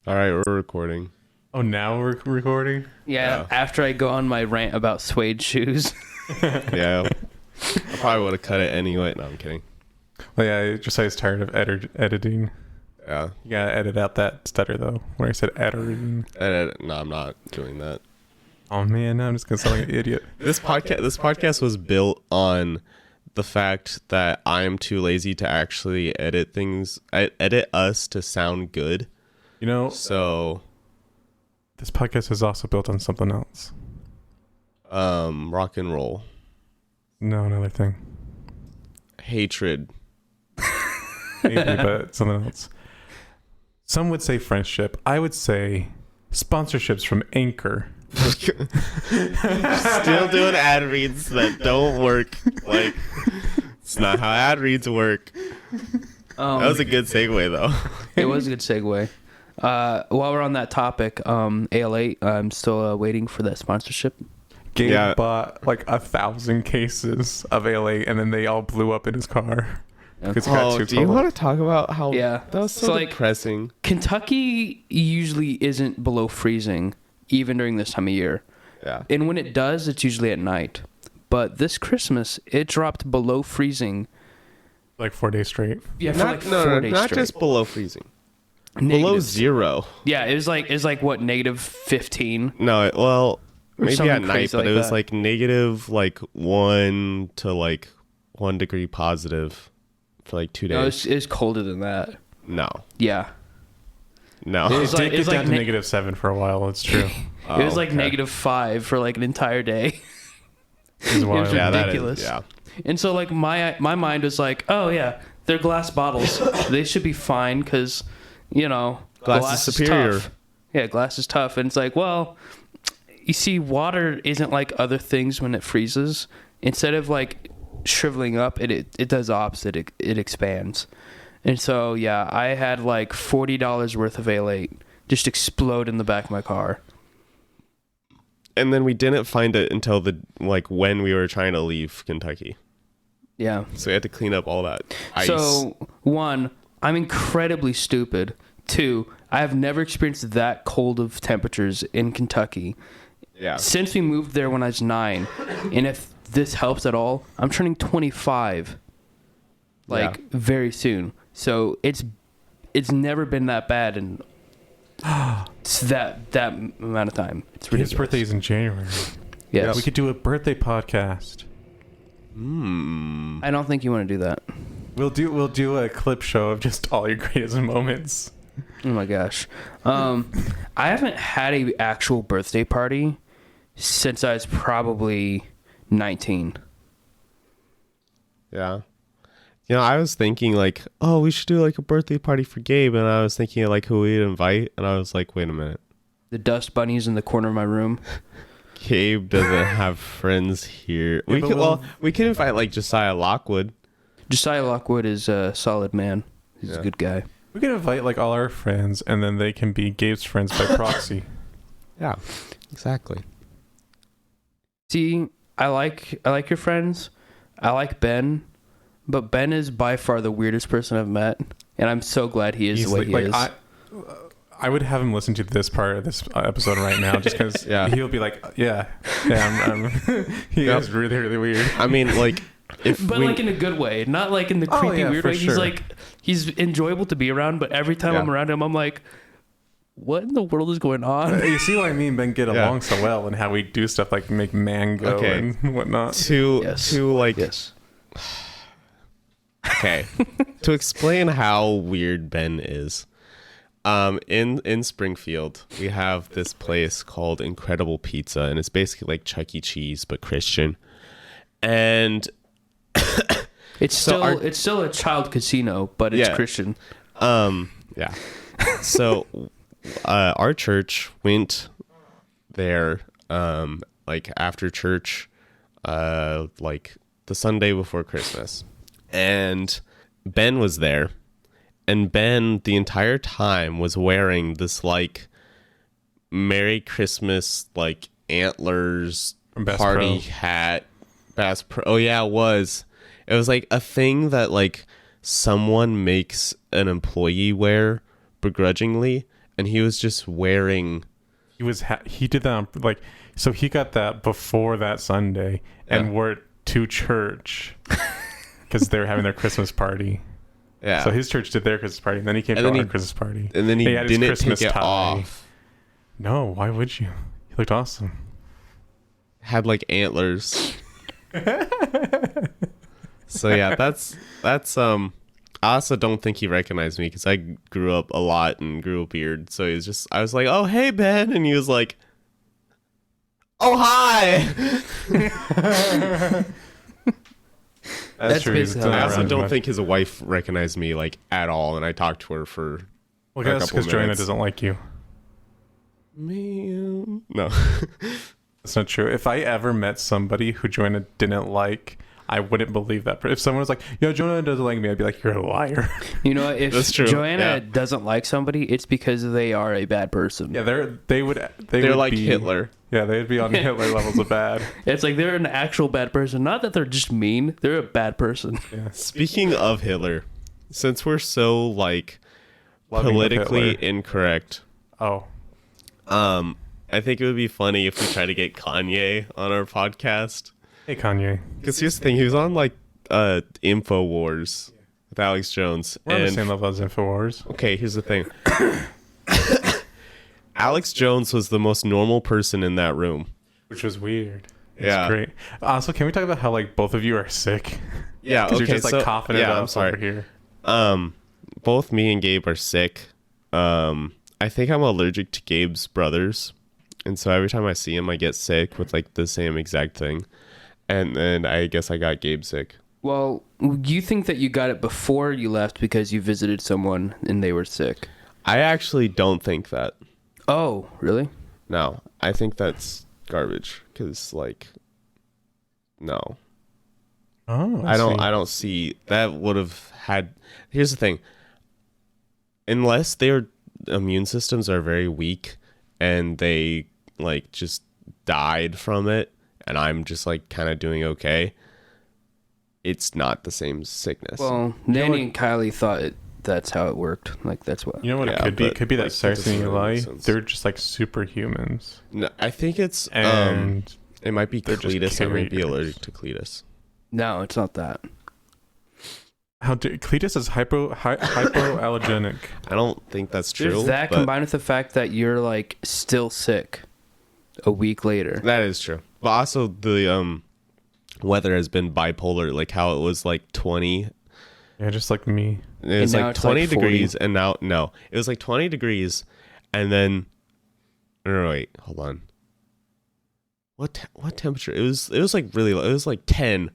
All right, we're recording. Oh, now we're recording? Yeah, after I go on my rant about suede shoes. Yeah. I probably would have cut it anyway. No, I'm kidding. Well, yeah, Josiah's tired of editing. Yeah. You gotta edit out that stutter, though, where I said editing. No, I'm not doing that. Oh, man, now I'm just gonna sound like an idiot. This podcast was built on the fact that I am too lazy to actually edit us to sound good. You know, So, this podcast is also built on something else. rock and roll, No, another thing. hatred. Maybe, but something else. Some would say friendship. I would say sponsorships from Anchor. Still doing ad reads that don't work. Like, it's not how ad reads work. That was a good segue, though. It was a good segue. While we're on that topic, AL8, I'm still waiting for that sponsorship. Gabe bought like 1,000 cases of ALA, and then they all blew up in his car. It's got too Do you cold. want to talk about how Yeah. that was so So, like, depressing? Kentucky usually isn't below freezing, even during this time of year. Yeah. And when it does, it's usually at night. But this Christmas, it dropped below freezing. Like 4 days straight. Yeah, for like 4 days not straight. just below freezing. Below Negative. zero. Yeah, it was like what, negative 15? No, well, Or maybe something at night, crazy but like it was that. like negative like 1 to like 1 degree positive for like 2 No, days. it was colder than that. No. Yeah. No. It was It like- did it's get like down to ne- negative 7 for a while. It's true. It was like okay. negative 5 for like an entire day. It's wild. Yeah, that ridiculous. is, yeah. And so like my mind was like, oh yeah, they're glass bottles. They should be fine because, you know, Glass is superior. tough. Yeah, glass is tough. And it's like, well, you see, water isn't like other things when it freezes. Instead of like shriveling up, it does the opposite. It expands. And so yeah, I had like $40 worth of Ale8 just explode in the back of my car. And then we didn't find it until when we were trying to leave Kentucky. Yeah. So we had to clean up all that ice. So, 1, I'm incredibly stupid. 2, I have never experienced that cold of temperatures in Kentucky. yeah. Since we moved there when I was 9, and if this helps at all, I'm turning 25, Yeah. very soon. So it's never been that bad, and it's that amount of time. It's His ridiculous. birthday is in January. Yes. We could do a birthday podcast. I don't think you want to do that. We'll do a clip show of just all your greatest moments. Oh my gosh. I haven't had a actual birthday party since I was probably 19. Yeah. You know, I was thinking like, oh, we should do like a birthday party for Gabe, and I was thinking of like who we'd invite, and I was like, wait a minute. The dust bunnies in the corner of my room. Gabe doesn't have friends here. Yeah, but We could invite like Josiah Lockwood. Josiah Lockwood is a solid man. He's Yeah. a good guy. We could invite like all our friends, and then they can be Gabe's friends by proxy. Yeah, exactly. See, I like your friends. I like Ben, but Ben is by far the weirdest person I've met, and I'm so glad he is He's the way he is. I would have him listen to this part of this episode right now, just because Yeah. he'll be like, yeah, I'm he Yep. is really, really weird. I mean, like, if But we, like in a good way, not like in the Oh, creepy yeah, weird for way. sure. He's enjoyable to be around, but every time Yeah. I'm around him, I'm like, what in the world is going on? You see why me and Ben get Yeah. along so well, and how we do stuff like make mango Okay. and whatnot. Yes. to like, Yes. okay, to explain how weird Ben is. In Springfield, we have this place called Incredible Pizza, and it's basically like Chuck E. Cheese but Christian. And It's So still a child casino, but it's Yeah. Christian. yeah. So our church went there like after church like the Sunday before Christmas. And Ben was there. And Ben the entire time was wearing this like Merry Christmas like antlers From Bass party Pro. hat. Bass Pro. Oh yeah, it was. It was like a thing that like someone makes an employee wear begrudgingly, and he was just wearing. He did that on, like, so he got that before that Sunday and wore it to church because they were having their Christmas party. Yeah. So his church did their Christmas party, and then he came to our Christmas party. And then he had his didn't Christmas take it tie. off. No, why would you? He looked awesome. Had like antlers. So yeah, that's I also don't think he recognized me because I grew up a lot and grew a beard. So he was just, I was like, "Oh, hey Ben," and he was like, "Oh, hi." That's true. basically how I also Around don't much. think his wife recognized me like at all, and I talked to her for Well, a that's couple because Joanna minutes. doesn't like you. Man, no. That's not true. If I ever met somebody who Joanna didn't like, I wouldn't believe that. If someone was like, "Yo, Joanna doesn't like me," I'd be like, "You're a liar." You know, if That's true, Joanna yeah. doesn't like somebody, it's because they are a bad person. Yeah, they're They're like be, Hitler. Yeah, they'd be on Hitler levels of bad. It's like they're an actual bad person. Not that they're just mean. They're a bad person. Yeah. Speaking of Hitler, since we're so like Loving of politically Hitler. incorrect, Oh, I think it would be funny if we try to get Kanye on our podcast. hey Kanye. Because here's the thing, he was on like InfoWars with Alex Jones. We're on the same level as Infowars. Okay, here's the thing. Alex Jones was the most normal person in that room. Which was weird. It's Yeah. great. Also, can we talk about how like both of you are sick? Yeah, Because okay, you're just like so, coughing it yeah, up I'm sorry. over here. Both me and Gabe are sick. I think I'm allergic to Gabe's brothers. And so every time I see him, I get sick with like the same exact thing. And then I guess I got Gabe sick. Well, you think that you got it before you left because you visited someone and they were sick. I actually don't think that. Oh, really? No, I think that's garbage. Because like, no. Oh, I don't see that would have had. Here's the thing. Unless their immune systems are very weak and they like just died from it, and I'm just like kind of doing okay, it's not the same sickness. Well, Nanny and Kylie thought that's how it worked. Like, that's what. You know what it Yeah, could be? It but, could be that like, that doesn't Saracen really make Eli. sense. They're just like superhumans. No, I think it's And it might be they're just Cletus. I might be carriers. allergic to Cletus. No, it's not that. Cletus is hypoallergenic. I don't think that's true. There's that but combined with the fact that you're like still sick a week later. that is true. But also the weather has been bipolar, like how it was like 20. Yeah, just like me. It was And now like it's 20 like 40. degrees, and now no, it was like 20 degrees, and then no, wait, hold on. What temperature? It was like really low. It was like 10.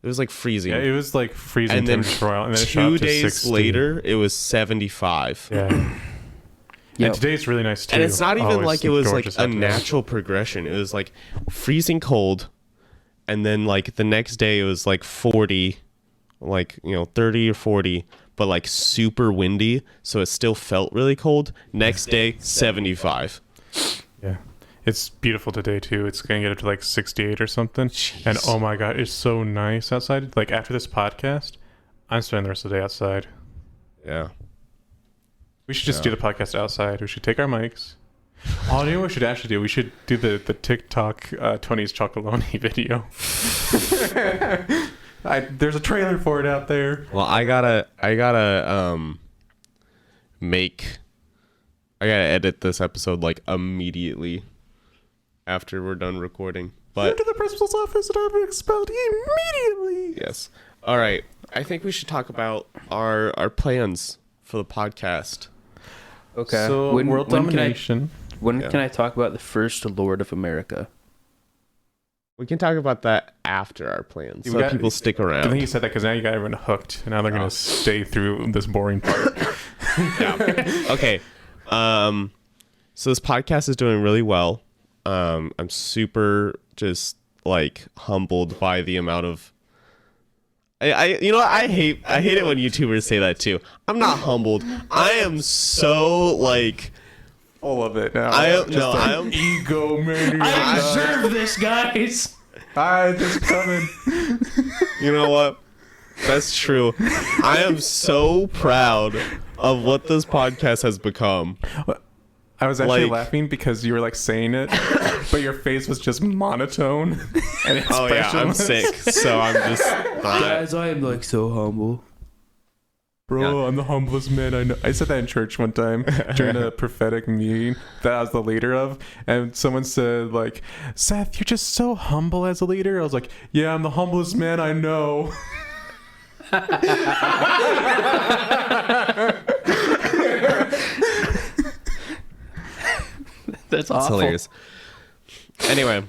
It was like freezing. Yeah, it was like freezing and then temperature for a while, and then it shot 2 up to days 60. later, it was 75. Yeah. Yep. And today's really nice too. And it's not even Oh, like it was like gorgeous a out today. natural progression. It was like freezing cold, and then like the next day it was like 40, like 30 or 40, but like super windy, so it still felt really cold. Next day 75. Yeah. It's beautiful today too. It's gonna get up to like 68 or something. Jeez. And oh my god, it's so nice outside. Like after this podcast, I'm spending the rest of the day outside. Yeah. We should just do the podcast outside. We should take our mics. Oh, you know what we should actually do? We should do the TikTok Tony's Chocolonely video. There's a trailer for it out there. Well, I gotta edit this episode like immediately after we're done recording. But to the principal's office and I'm expelled immediately. yes. All right. I think we should talk about our plans for the podcast. Okay. So world domination. When Yeah. can I talk about the first Lord of America? We can talk about that after our plans, You so got- people stick I around. think you said that because now you got everyone hooked, and now they're gonna stay through this boring part. Yeah. Okay. So this podcast is doing really well. I'm super just like humbled by the amount of. I hate it when YouTubers say that too. I'm not humbled. I am so like. All of it. Now. I am Just no. like I am. egomaniac. I deserve this, guys. Alright, this coming. You know what? That's true. I am so proud of what this podcast has become. I was actually Like- laughing because you were like saying it, but your face was just monotone and Oh yeah, I'm expressionless. sick, so I'm just Guys, I am like so humble. Bro, I'm the humblest man I know. I said that in church one time during a prophetic meeting that I was the leader of, and someone said like, "Seth, you're just so humble as a leader." I was like, "Yeah, I'm the humblest man I know." That's That's awful. hilarious. Anyway,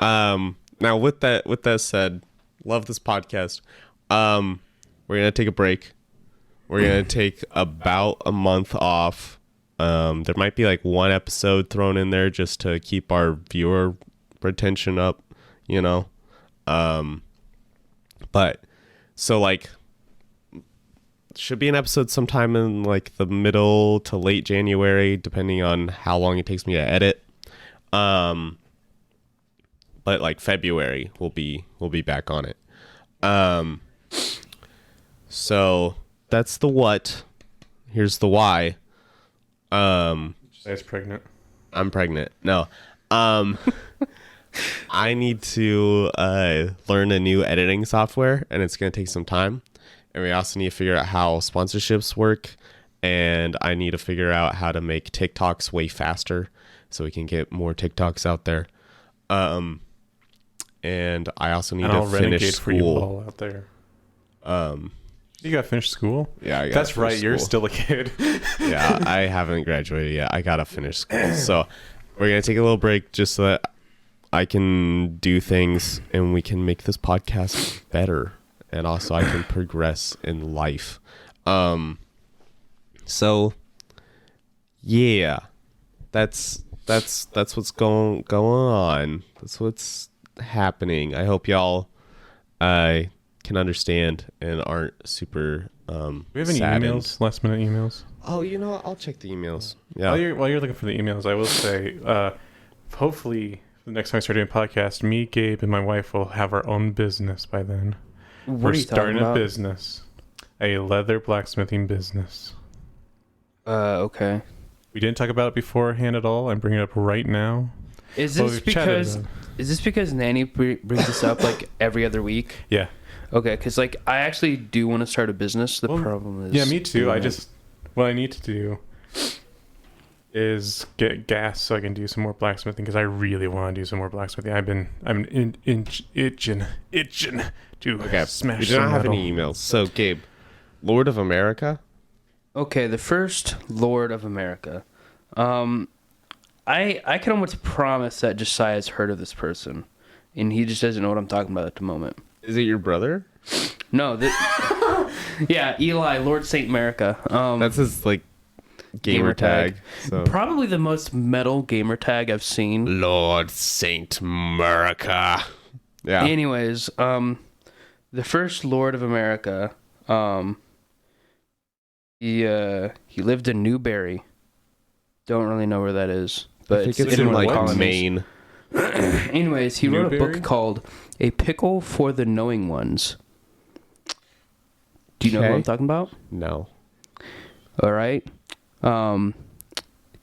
now with that said, love this podcast. We're gonna take a break. We're gonna take about a month off. There might be like one episode thrown in there just to keep our viewer retention up, you know. But so like should be an episode sometime in like the middle to late January, depending on how long it takes me to edit. But like February we'll be back on it. So that's the what. Here's the why. I was pregnant. I'm pregnant. No. I need to learn a new editing software, and it's going to take some time. And we also need to figure out how sponsorships work. And I need to figure out how to make TikToks way faster so we can get more TikToks out there. And I also need And to I'll finish renegade for you school. all out there. You got to finish school? Yeah, I gotta That's finish right. You're school. still a kid. Yeah, I haven't graduated yet. I gotta finish school. So we're gonna take a little break just so that I can do things and we can make this podcast better, and also I can progress in life. So yeah, that's what's going on. That's what's happening. I hope y'all can understand and aren't super Do we have any saddened. emails? Last minute emails? Oh, you know what? I'll check the emails. Yeah. While you're looking for the emails, I will say, hopefully, the next time I start doing a podcast, me, Gabe, and my wife will have our own business by then. What We're are you talking starting a about? business, a leather blacksmithing business. Okay. We didn't talk about it beforehand at all. I'm bringing it up right now. Is Well, this we've chatted because about Nanny brings this up like every other week? Yeah. Okay, because like I actually do want to start a business. The Well, problem is Yeah, me too. doing I it. just what I need to do is get gas so I can do some more blacksmithing because I really want to do some more blacksmithing. I'm itching to Okay. smash. We do some not have metal. any emails. So, Gabe, Lord of America. Okay, the first Lord of America. I can almost promise that Josiah's heard of this person, and he just doesn't know what I'm talking about at the moment. Is it your brother? No, yeah, Eli, Lord Saint America. That's his like gamer tag. So. Probably the most metal gamer tag I've seen. Lord Saint America. Yeah. Anyways, the first Lord of America, he lived in Newberry. Don't really know where that is, but I think it's it's in in one of the like colonies. Maine. Anyways, he wrote a Newberry? book called A Pickle for the Knowing Ones. Do you know what Okay. I'm talking about? No. All right.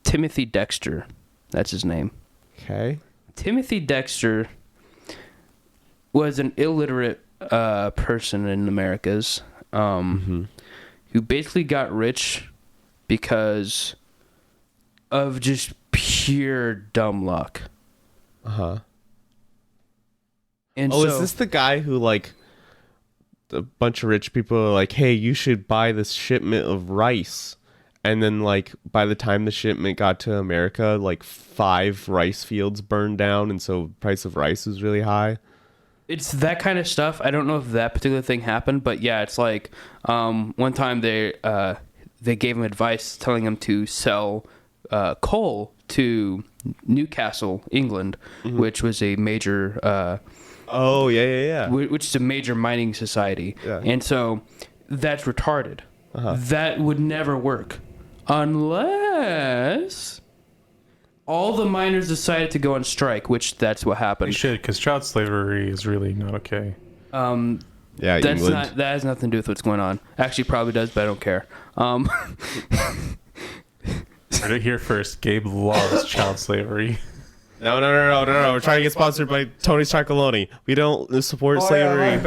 Timothy Dexter. That's his name. Okay. Timothy Dexter was an illiterate person in Americas who basically got rich because of just pure dumb luck. Uh-huh. And Oh, so, is this the guy who like a bunch of rich people are like, "Hey, you should buy this shipment of rice." And then like by the time the shipment got to America, like 5 rice fields burned down, and so price of rice was really high. it's that kind of stuff. I don't know if that particular thing happened, but yeah, it's like one time they gave him advice telling him to sell coal to Newcastle, England, which was a major Oh, yeah. which is a major mining society. Yeah. And so that's retarded. That would never work unless all the miners decided to go on strike, which that's what You happened. should, because child slavery is really not okay. Yeah, That's England. not. That has nothing to do with what's going on. Actually, probably does, but I don't care. Heard it here first. Gabe loves child slavery. No. We're trying to get sponsored by Tony's Chocolonely. We don't support slavery.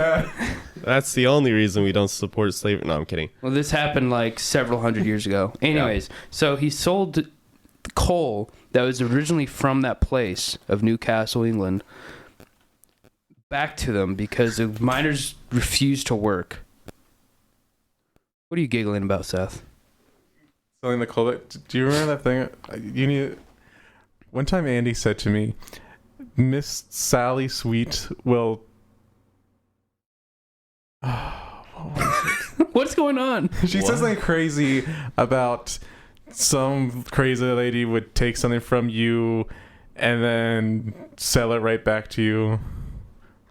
That's the only reason we don't support slavery. No, I'm kidding. Well, this happened like several hundred years ago. Anyways, so he sold coal that was originally from that place of Newcastle, England, back to them because the miners refused to work. What are you giggling about, Seth? Selling the coal. Do you remember that thing? You need. One time, Andy said to me, "Miss Sally Sweet will." What's going on? She said something crazy about some crazy lady would take something from you and then sell it right back to you,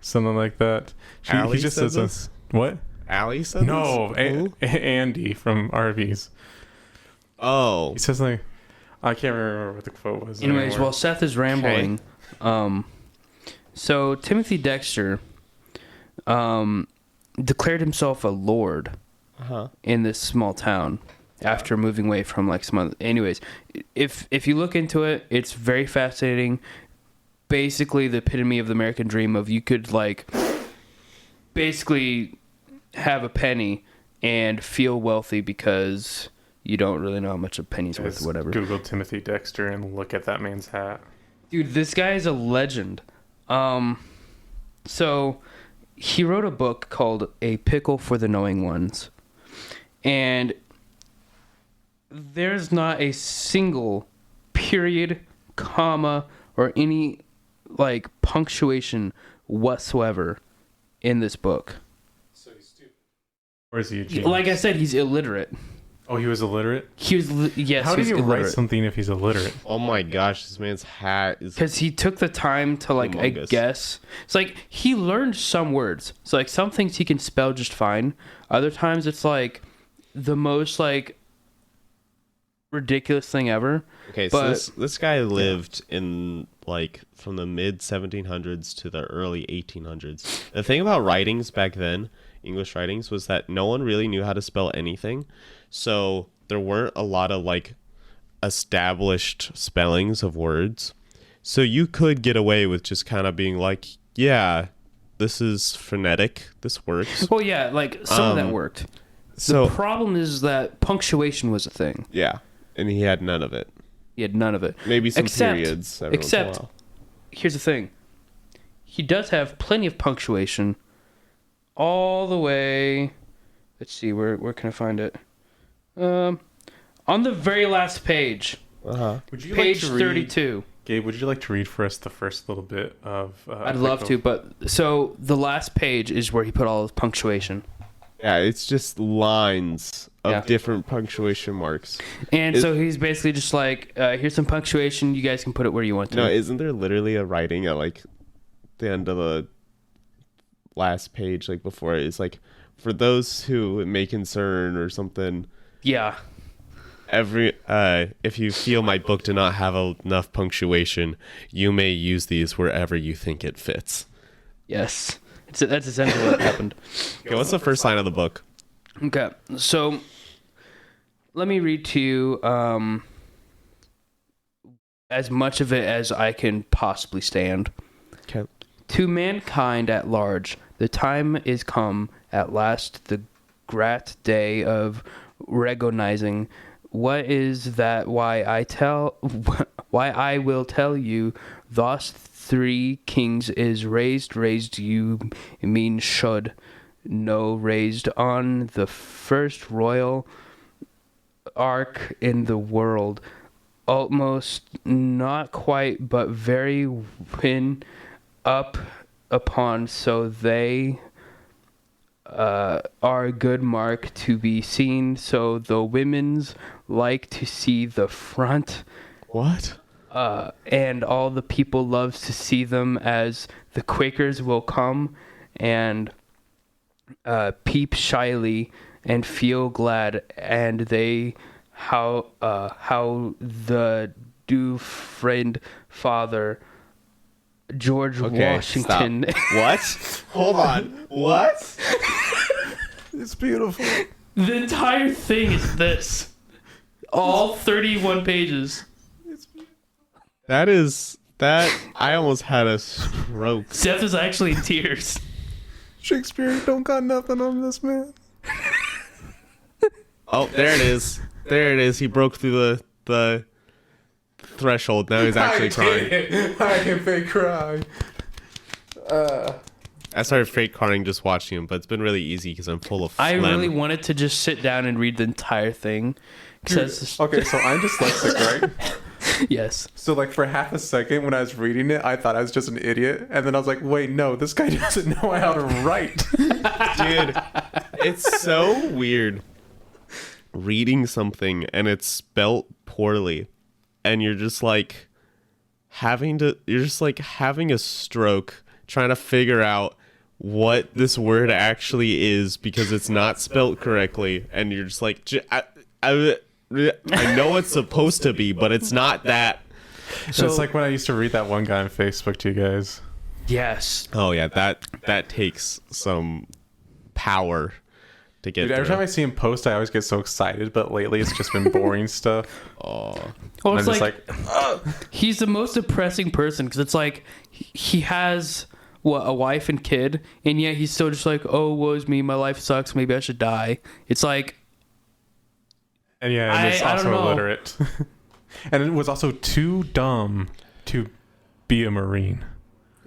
something like that. Allie He just said says this? what? Allie said No, this? Andy from Arby's. Oh. He says something. I can't remember what the quote was. Anyways, anymore. while Seth is rambling, so Timothy Dexter declared himself a lord Uh-huh. in this small town after moving away from like some other. Anyways, if you look into it, it's very fascinating. Basically, the epitome of the American dream of you could like basically have a penny and feel wealthy because you don't really know how much a penny's worth or whatever. Google Timothy Dexter and look at that man's hat. Dude, this guy is a legend. So he wrote a book called A Pickle for the Knowing Ones. And there's not a single period, comma, or any like punctuation whatsoever in this book. So he's stupid. Or is he a genius? Like I said, he's illiterate. Oh, he was illiterate? He was yes, How he do was you write illiterate. something if he's illiterate? Oh my gosh, this man's hat is. Because he took the time to, like, I Humongous. guess. It's like, he learned some words. So, like, some things he can spell just fine. Other times it's, like, the most, like, ridiculous thing ever. Okay, so but- this guy lived in, like, from the mid 1700s to the early 1800s. The thing about writings back then, English writings, was that no one really knew how to spell anything. So there weren't a lot of, like, established spellings of words. So you could get away with just kind of being like, yeah, this is phonetic. This works. Well, yeah, like, some of that worked. So, The problem is that punctuation was a thing. yeah. And he had none of it. He had none of it. Maybe some Except- periods. Every once in a except- while. Here's the thing. He does have plenty of punctuation all the way. Let's see, where can I find it? On the very last page, Uh-huh. Would you page like to read, 32. Gabe, would you like to read for us the first little bit of... I'd love to, but so the last page is where he put all his punctuation. Yeah, it's just lines of Yeah. different punctuation marks. And Is- so he's basically just like, here's some punctuation. You guys can put it where you want to. No, isn't there literally a writing at like the end of the last page, like before it? It's like, for those who it may concern or something. Yeah. If you feel my book did not have enough punctuation, you may use these wherever you think it fits. Yes. That's essentially what happened. Okay, what's the first line of the book? Okay. So let me read to you as much of it as I can possibly stand. Okay. To mankind at large, the time is come at last, the great day of recognizing what is that why I will tell you thus three kings is raised you mean should know raised on the first royal ark in the world, almost not quite but very win up upon, so they are good mark to be seen, so the women's like to see the front, What? and all the people loves to see them, as the Quakers will come and peep shyly and feel glad, and they how the do friend father George Okay, Washington. What? Hold on. What? It's beautiful. The entire thing is this. All 31 pages. That I almost had a stroke. Seth is actually in tears. Shakespeare don't got nothing on this man. Oh, there it is. There it is. He broke through the threshold. Now he's actually crying. I can fake cry. I started fake crying just watching him, but it's been really easy because I'm full of I phlegm. really wanted to just sit down and read the entire thing. Okay, so I'm dyslexic, right? Yes. So like for half a second when I was reading it, I thought I was just an idiot, and then I was like, wait, no, this guy doesn't know how to write. Dude, it's so weird reading something and it's spelt poorly, and you're just like having a stroke trying to figure out what this word actually is because it's not spelt correctly, and you're just like, I know it's supposed to be, but it's not that. So it's like when I used to read that one guy on Facebook to you guys. Yes. Oh yeah, that takes some power to get Dude, every time I see him post, I always get so excited, but lately it's just been boring stuff. Well, And it's I'm just like, he's the most depressing person because it's like he has a wife and kid, and yet he's still just like, oh, woe's me, my life sucks, maybe I should die. It's like, and yeah, and it's I don't also know. illiterate. And it was also too dumb to be a Marine.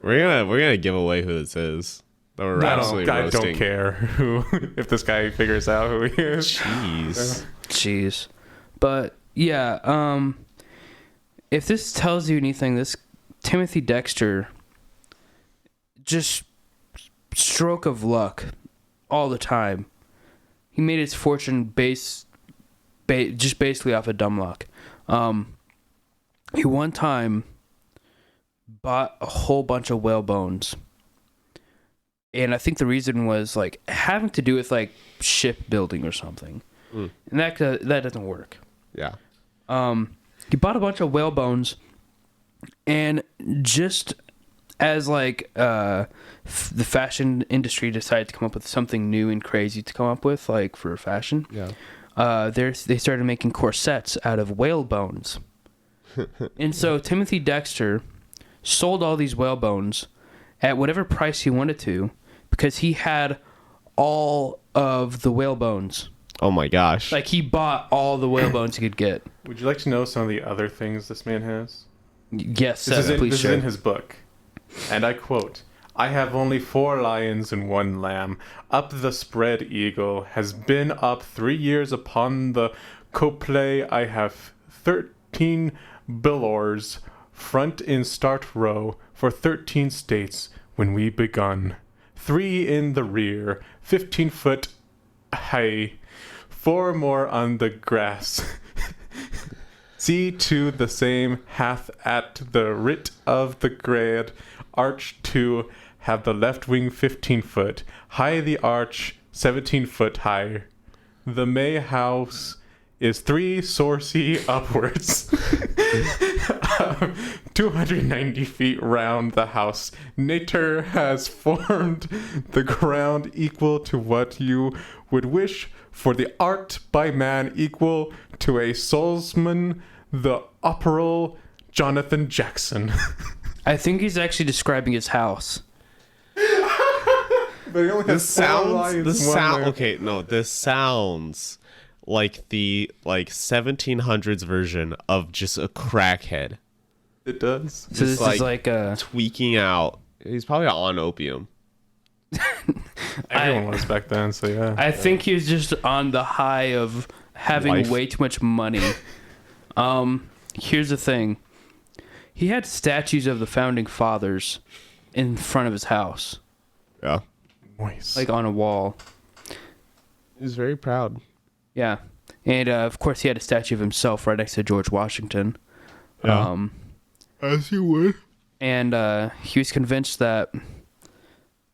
we're gonna give away who this is. That we're absolutely I roasting. don't care who if this guy figures out who he is. Jeez. But yeah, if this tells you anything, this Timothy Dexter, just stroke of luck all the time. He made his fortune just basically off of dumb luck. He one time bought a whole bunch of whale bones, and I think the reason was like having to do with like shipbuilding or something, and that doesn't work. Yeah. He bought a bunch of whale bones, and just as like the fashion industry decided to come up with something new and crazy to come up with, like for fashion, they started making corsets out of whale bones. And so Timothy Dexter sold all these whale bones at whatever price he wanted to because he had all of the whale bones. Oh my gosh. Like, he bought all the whale bones he could get. Would you like to know some of the other things this man has? Yes, This is please share. in his book. And I quote, I have only 4 lions and 1 lamb. Up the spread eagle has been up 3 years upon the coplay. I have 13 billows front in start row for 13 states when we begun. 3 in the rear, 15 foot high, 4 more on the grass. See to the same hath at the writ of the grade arch to have the left wing 15 foot high, the arch 17 foot high. The May house is 3 sourcey upwards, 290 feet round the house. Nature has formed the ground equal to what you would wish for the art by man, equal to a soulsman, the operal Jonathan Jackson. I think he's actually describing his house. But he only This sounds like the 1700s version of just a crackhead It does. So Just this is like tweaking out. He's probably on opium. Everyone was back then, so yeah. I think he was just on the high of having Life. way too much money. Here's the thing. He had statues of the founding fathers in front of his house, Yeah. Nice. like on a wall. He's very proud. Yeah. And of course he had a statue of himself right next to George Washington. Yeah. As you would. And he was convinced that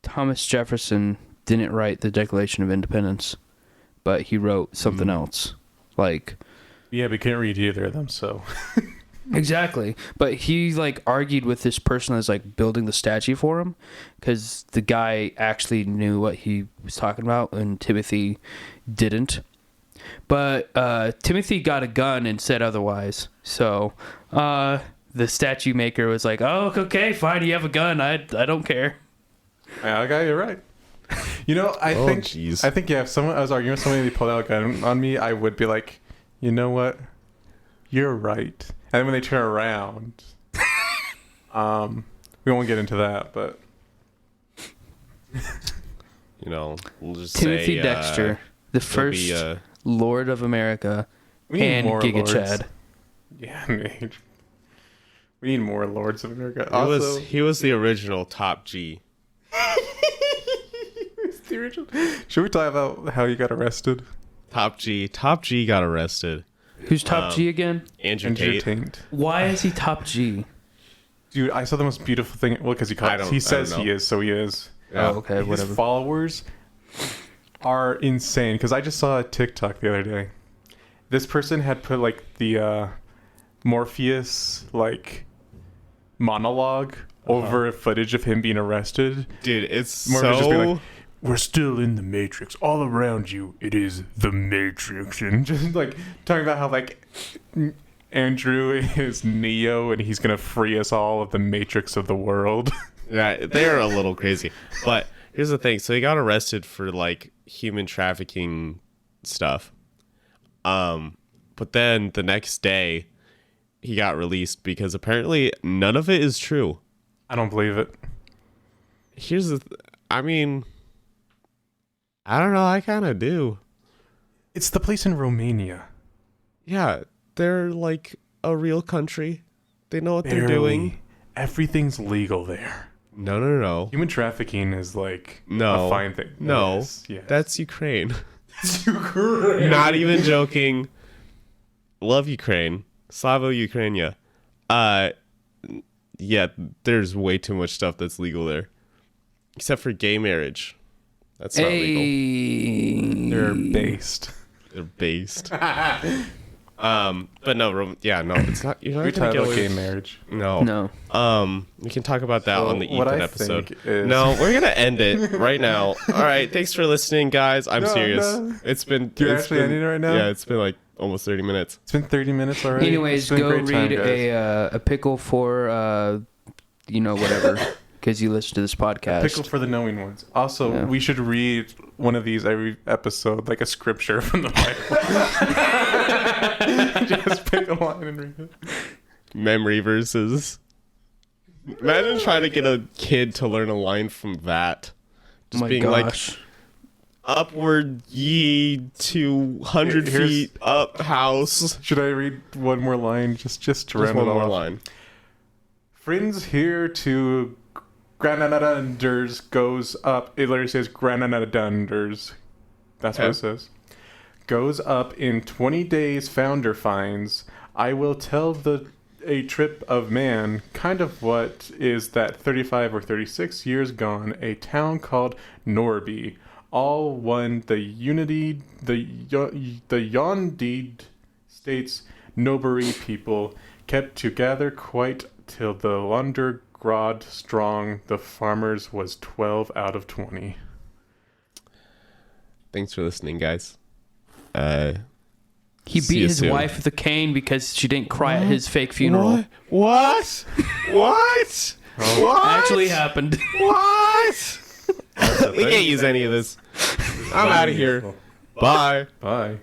Thomas Jefferson didn't write the Declaration of Independence, but he wrote something else. Like, Yeah, we can't read either of them, so. Exactly. But he like argued with this person that's like building the statue for him, because the guy actually knew what he was talking about and Timothy didn't. But Timothy got a gun and said otherwise. So the statue maker was like, "Oh, okay, fine. You have a gun. I don't care." Yeah, okay, you're right. You know, I think yeah, if someone I was arguing with somebody and they pulled out a gun on me, I would be like, you know what? You're right. And then when they turn around, we won't get into that, but You know, we'll just Timothy say, Dexter, the he'll first be, Lord of America, we need and more Giga lords. Chad. Yeah, man. We need more Lords of America. he was the original Top G. The original. Should we talk about how he got arrested? Top G got arrested. Who's top G again? Andrew Andrew Tate. Tate. Why is he top G? Dude, I saw the most beautiful thing. Well, because he says know. he is, so he is. Yeah. Oh, okay, His whatever. followers are insane. Because I just saw a TikTok the other day. This person had put like the Morpheus like monologue over footage of him being arrested. Dude, it's Morpheus just being so... like, "We're still in the Matrix. All around you, it is the Matrix," and just like talking about how like Andrew is Neo and he's gonna free us all of the Matrix of the world. Yeah, they're a little crazy. But here's the thing. So he got arrested for like human trafficking stuff. But then the next day he got released because apparently none of it is true. I don't believe it. Here's the I mean, I don't know, I kind of do. It's the place in Romania. Yeah, they're like a real country. They know what they're doing. Everything's legal there. No. Human trafficking is like No. a fine thing. No. Yes. That's Ukraine. Ukraine. Not even joking. Love Ukraine. Slavo Ukrainia. Yeah, there's way too much stuff that's legal there. Except for gay marriage. That's not legal. They're based. They're based. But no, it's not. You're not We gonna talk get about away gay with- marriage. No. We can talk about that So on the what Ethan I episode. think is- No, we're gonna end it right now. All right, thanks for listening, guys. I'm No, serious. no. It's been. You're it's actually been- ending it right now? Yeah, it's been like almost 30 minutes. It's been 30 minutes already. Anyways, It's been a go great time, read guys. a pickle for whatever, because you listen to this podcast. Pickle for the knowing ones. Also, Yeah. we should read one of these every episode, like a scripture from the Bible. Just pick a line and read it. Memory verses. Imagine trying to get a kid to learn a line from that. Just my being gosh. like, upward ye 200 Here's- feet up house. Should I read one more line just to Just round one it more off? line. Friends here to Granadunders goes up. It literally says Granadunders. That's what Okay. it says. Goes up in 20 days. Founder finds. I will tell a trip of man. Kind of what is that 35 or 36 years gone. A town called Norby. All one. The unity. The Yondeed states Nobary people kept together quite till the Lunder Grod strong. The farmers was 12 out of 20. Thanks for listening, guys. He See beat you his soon. wife with a cane because she didn't cry at his fake funeral. What? What? What? Actually happened. What? We can't use any of this. I'm out of here. Bye. Bye.